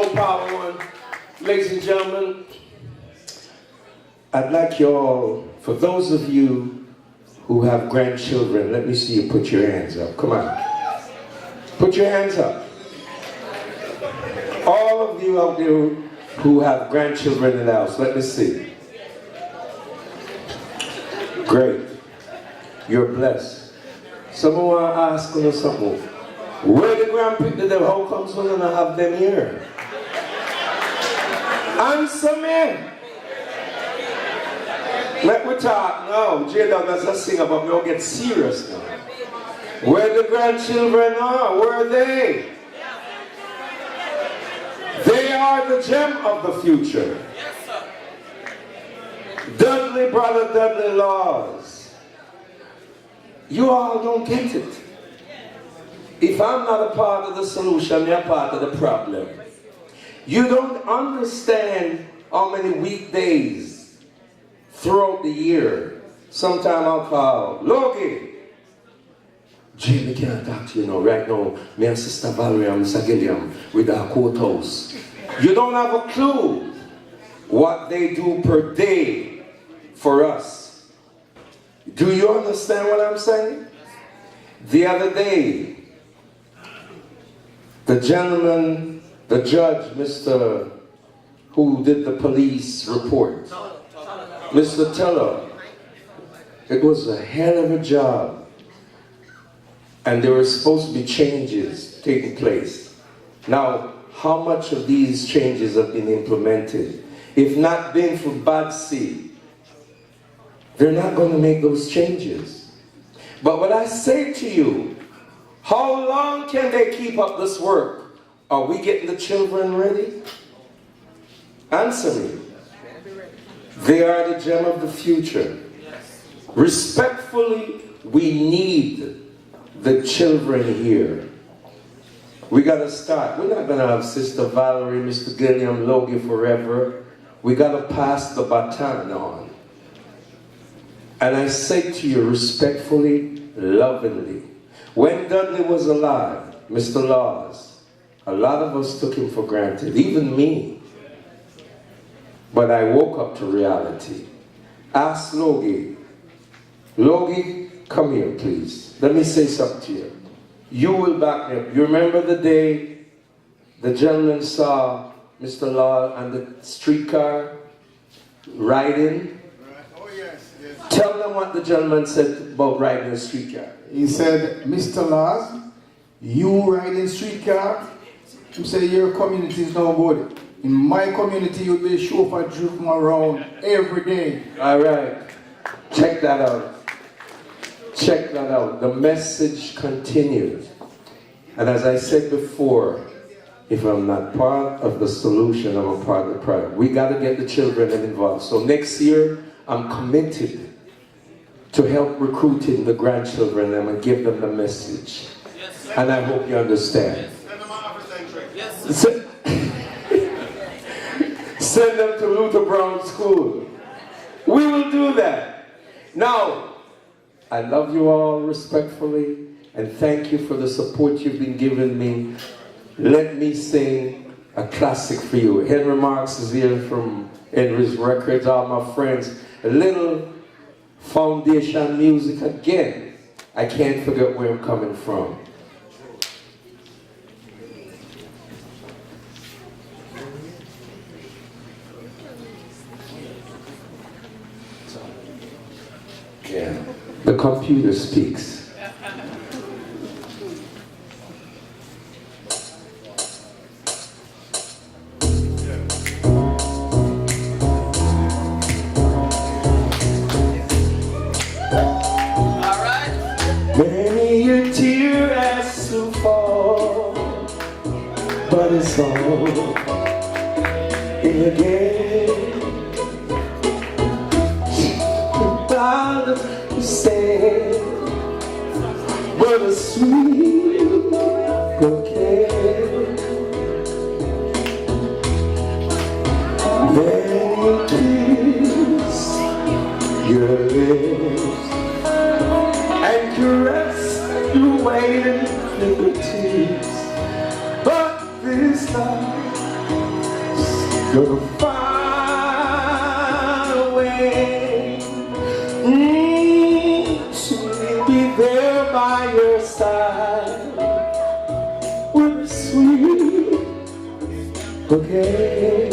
Joe Power one. Ladies and gentlemen, I'd like you all, for those of you who have grandchildren, let me see you put your hands up. Come on. Put your hands up. All of you out there who have grandchildren in the house, let me see. Great. You're blessed. Someone want to ask you something. Where the grandparents, how comes we don't have them here? Answer me. Let me talk now. J Douglas a singer, but we don't get serious now. Where the grandchildren are, where are they? They are the gem of the future. Dudley, brother Dudley Laws. You all don't get it. If I'm not a part of the solution, you're part of the problem. You don't understand how many weekdays throughout the year. Sometime I'll call, Logie. Jimmy can't talk to you now. Right now, me and Sister Valerie and Mr. Gilliam with our courthouse. You don't have a clue what they do per day for us. Do you understand what I'm saying? The other day, the gentleman, the judge, Mr. who did the police report, Mr. Teller, it was a hell of a job. And there were supposed to be changes taking place. Now, how much of these changes have been implemented? If not been for BADC, they're not going to make those changes. But what I say to you, how long can they keep up this work? Are we getting the children ready? Answer me. They are the gem of the future. Respectfully, we need the children here. We got to start. We're not going to have Sister Valerie, Mr. Gilliam, Logie forever. We got to pass the baton on. And I say to you respectfully, lovingly, when Dudley was alive, Mr. Laws, a lot of us took him for granted, even me. But I woke up to reality. Ask Logie. Logie, come here, please. Let me say something to you. You will back me up. You remember the day the gentleman saw Mr. Law on the streetcar riding? Oh, yes, yes. Tell them what the gentleman said about riding a streetcar. He said, Mr. Laws, you riding streetcar, you say your community is no good. In my community, you'll be a chauffeur driving around every day. All right. Check that out. Check that out. The message continues. And as I said before, if I'm not part of the solution, I'm a part of the problem. We got to get the children involved. So next year, I'm committed to help recruiting the grandchildren and give them the message. And I hope you understand. Send them to Luther Brown School. We will do that. Now, I love you all respectfully, and thank you for the support you've been giving me. Let me sing a classic for you. Henry Marks is here from Henry's Records, all my friends. A little foundation music again. I can't forget where I'm coming from. Yeah. The computer speaks. Many a tear has to fall, but it's all in the game. Without a stand, but a sweet bouquet. Then you kiss your lips and caress your waiting fingertips. But this time Gonna find a way to be there by your side with a sweet bouquet.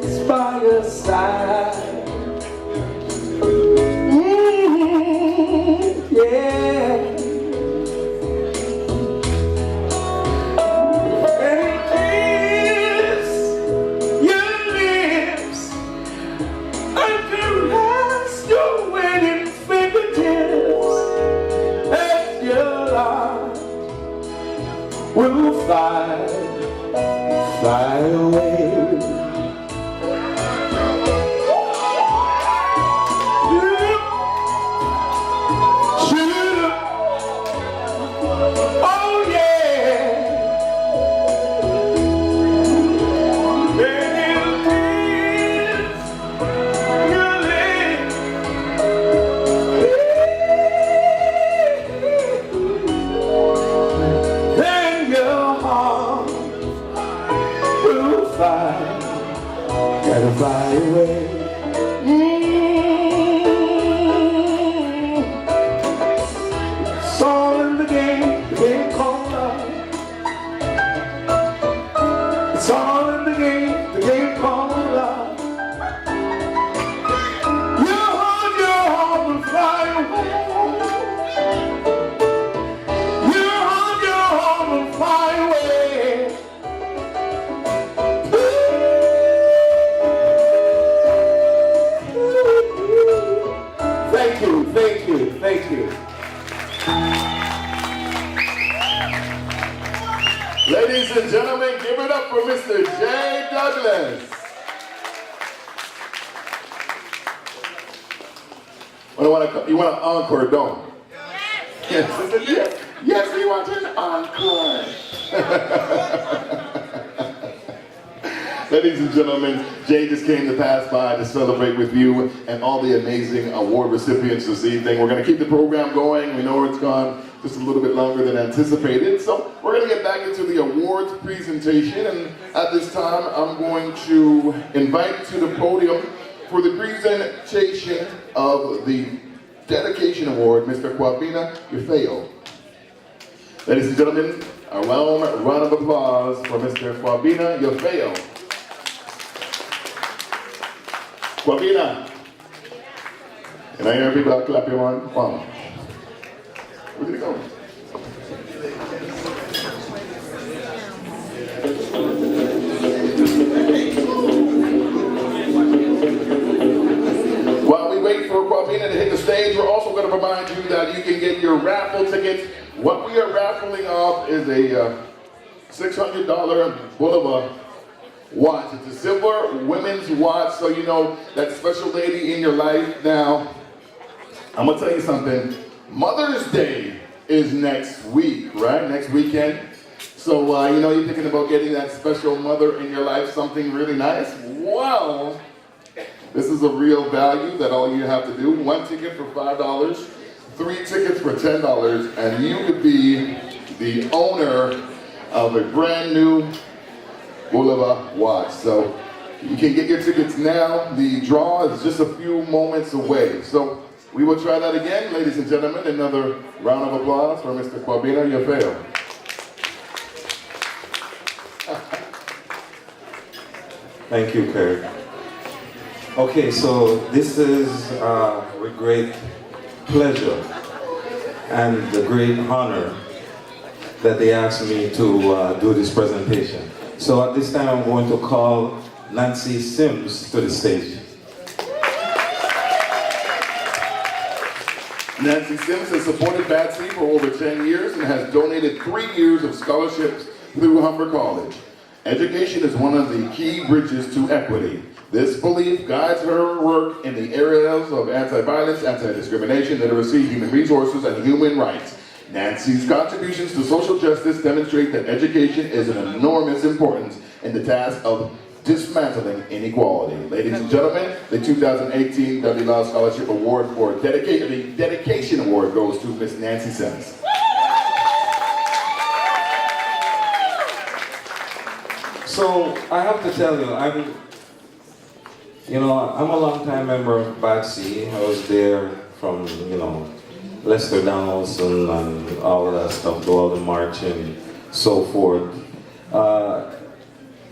It's by your side. Yeah. And kiss your lips and caress your wedding fingertips as your life will fly away. Gotta fly away. It's all in the game called love. It's all in the game called love. You hold your heart and fly away. You hold your heart and fly away. Thank you. Ladies and gentlemen, give it up for Mr. J. Douglas. You want an encore, don't you? Yes. Yes, we want an encore. Ladies and gentlemen, Jay just came to pass by to celebrate with you and all the amazing award recipients this evening. We're going to keep the program going. We know it's gone just a little bit longer than anticipated. So we're going to get back into the awards presentation. And at this time, I'm going to invite to the podium for the presentation of the Dedication Award, Mr. Kwabena Yufeo. Ladies and gentlemen, a round of applause for Mr. Kwabena Yufeo. Kwabena. Can I hear people clap your hand? Wow. Where did it go? While we wait for Kwabena to hit the stage, we're also going to remind you that you can get your raffle tickets. What we are raffling off is a $600 Bulova watch. It's a silver women's watch, so you know that special lady in your life. Now, I'm gonna tell you something. Mother's Day is next week, right? Next weekend. So, you know, you're thinking about getting that special mother in your life something really nice. Well, this is a real value that all you have to do. 1 ticket for $5, 3 tickets for $10, and you could be the owner of a brand new Bulova watch. So you can get your tickets now. The draw is just a few moments away. So we will try that again, ladies and gentlemen. Another round of applause for Mr. Kwabena Yufeo. Thank you, Kurt. Okay, so this is with great pleasure and a great honor that they asked me to do this presentation. So at this time, I'm going to call Nancy Sims to the stage. Nancy Sims has supported BADC for over 10 years and has donated 3 years of scholarships through Humber College. Education is one of the key bridges to equity. This belief guides her work in the areas of anti-violence, anti-discrimination, literacy, human resources, and human rights. Nancy's contributions to social justice demonstrate that education is an enormous importance in the task of dismantling inequality. Ladies and gentlemen, the 2018 W. Law Scholarship Award for Dedication Award goes to Miss Nancy Sims. So I have to tell you, I'm a long-time member of BADC. I was there from, Lester Donaldson and all of that stuff, do all the marching, so forth.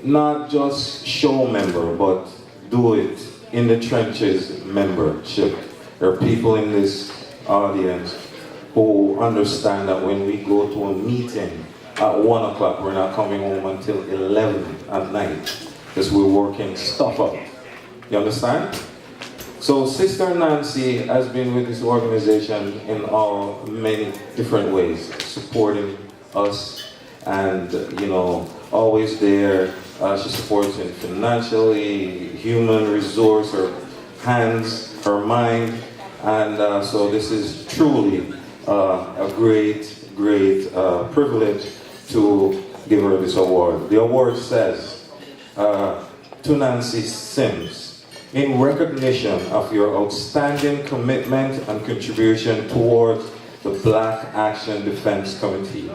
Not just show member, but do it in the trenches membership. There are people in this audience who understand that when we go to a meeting at 1 o'clock, we're not coming home until 11 at night because we're working stuff up. You understand? So Sister Nancy has been with this organization in many different ways, supporting us and, always there. She supports it financially, human resource, her hands, her mind. And so this is truly a great privilege to give her this award. The award says, to Nancy Sims, in recognition of your outstanding commitment and contribution towards the Black Action Defense Committee,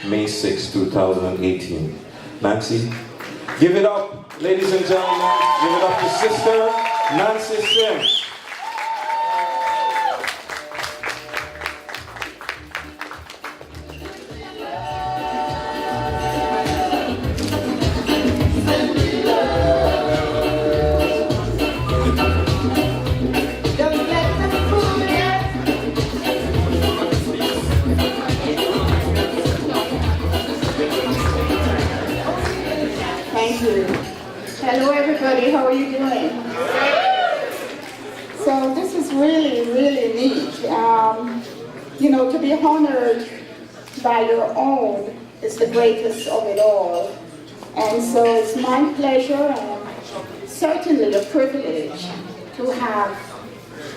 May 6, 2018. Nancy, give it up, ladies and gentlemen. Give it up to Sister Nancy Sims. Hello everybody, how are you doing? So this is really neat. To be honored by your own is the greatest of it all. And so it's my pleasure and certainly a privilege to have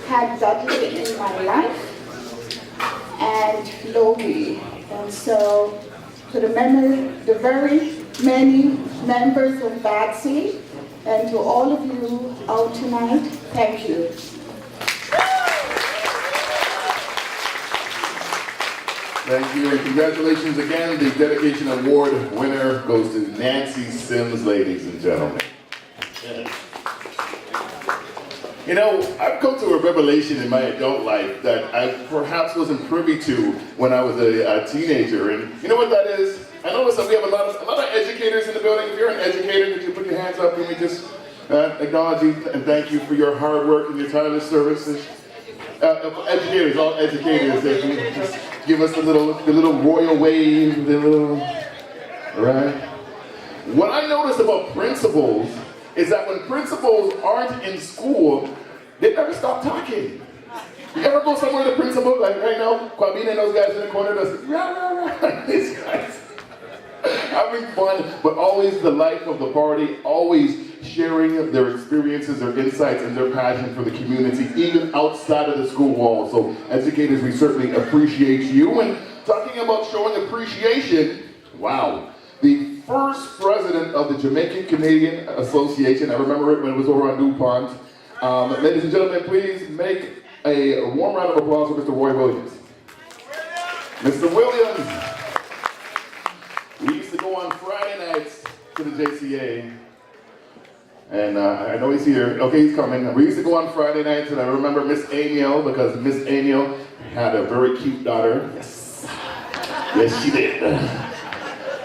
had Dudley in my life and Logie. And so to the very many members of BADC, and to all of you out tonight, thank you. Thank you, and congratulations again. The Dedication Award winner goes to Nancy Sims, ladies and gentlemen. I've come to a revelation in my adult life that I perhaps wasn't privy to when I was a teenager, and you know what that is? I noticed that we have a lot of educators in the building. If you're an educator, could you put your hands up and we just acknowledge you and thank you for your hard work and your tireless services? Educators, all educators, if you just give us the little royal wave, right? What I noticed about principals is that when principals aren't in school, they never stop talking. You ever go somewhere with a principal, like right now, Kwabine and those guys in the corner, these guys. Having fun, but always the life of the party, always sharing their experiences, their insights, and their passion for the community, even outside of the school walls. So educators, we certainly appreciate you. And talking about showing appreciation, wow. The first president of the Jamaican Canadian Association, I remember it when it was over on DuPont. Ladies and gentlemen, please make a warm round of applause for Mr. Roy Williams. Mr. Williams. We used to go on Friday nights to the JCA, and I know he's here. Okay, he's coming. We used to go on Friday nights, and I remember Miss Amiel, because Miss Amiel had a very cute daughter. Yes, yes, she did.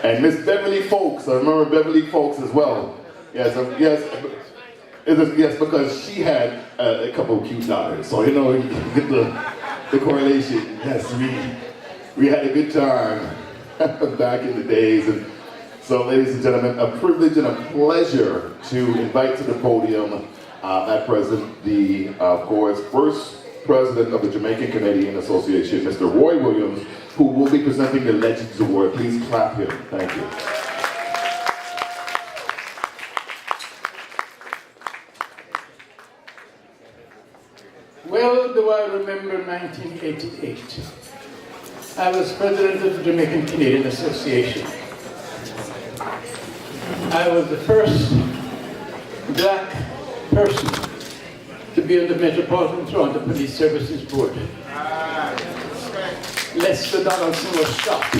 And Miss Beverly Folks, I remember Beverly Folks as well. Yes, yes, because she had a couple of cute daughters. So you get the correlation. Yes, we had a good time back in the days. And so, ladies and gentlemen, a privilege and a pleasure to invite to the podium at present the, of course, first president of the Jamaican Canadian Association, Mr. Roy Williams, who will be presenting the Legends Award. Please clap him. Thank you. Well do I remember 1988. I was president of the Jamaican Canadian Association. I was the first black person to be on the Metropolitan Toronto Police Services Board. Lester Donaldson was shocked.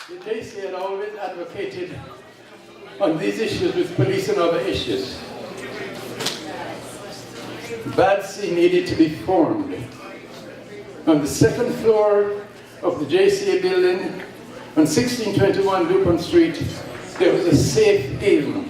The JC had always advocated on these issues with police and other issues. BADC needed to be formed. On the second floor of the JCA building, on 1621 Dupont Street, there was a safe haven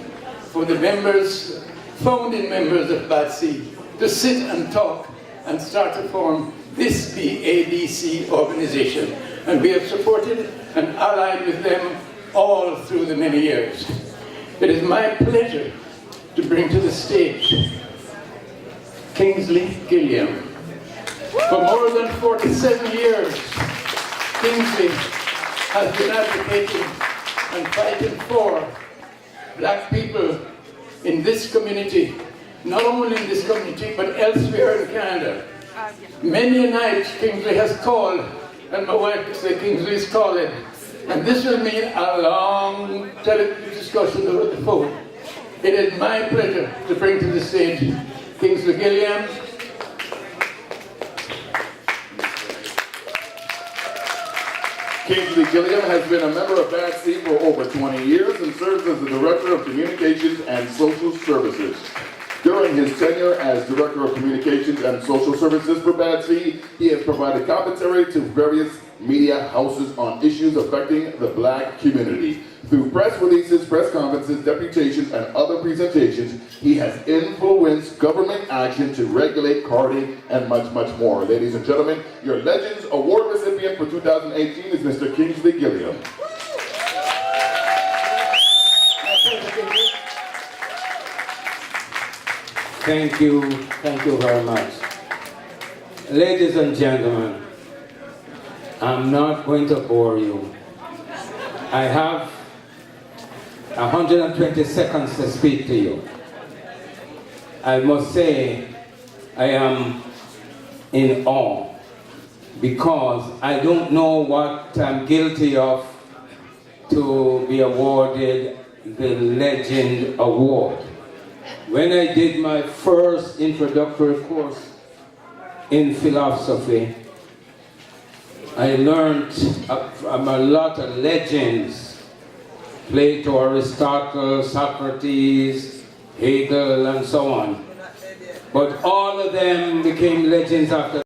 for the members, founding members of BADC, to sit and talk and start to form this BADC organization. And we have supported and allied with them all through the many years. It is my pleasure to bring to the stage Kingsley Gilliam. For more than 47 years, Kingsley has been advocating and fighting for black people in this community, not only in this community, but elsewhere in Canada. Many a night Kingsley has called, and my wife would say, Kingsley is calling. And this will mean a long television discussion over the phone. It is my pleasure to bring to the stage Kingsley Gilliam. Kingsley Gilliam has been a member of BADC for over 20 years and serves as the Director of Communications and Social Services. During his tenure as Director of Communications and Social Services for BADC, he has provided commentary to various media houses on issues affecting the black community. Through press releases, press conferences, deputations, and other presentations, he has influenced government action to regulate carding and much, much more. Ladies and gentlemen, your Legends Award recipient for 2018 is Mr. Kingsley Gilliam. Thank you very much. Ladies and gentlemen, I'm not going to bore you. I have 120 seconds to speak to you. I must say I am in awe because I don't know what I'm guilty of to be awarded the Legend Award. When I did my first introductory course in philosophy, I learned from a lot of legends: Plato, Aristotle, Socrates, Hegel, and so on. But all of them became legends after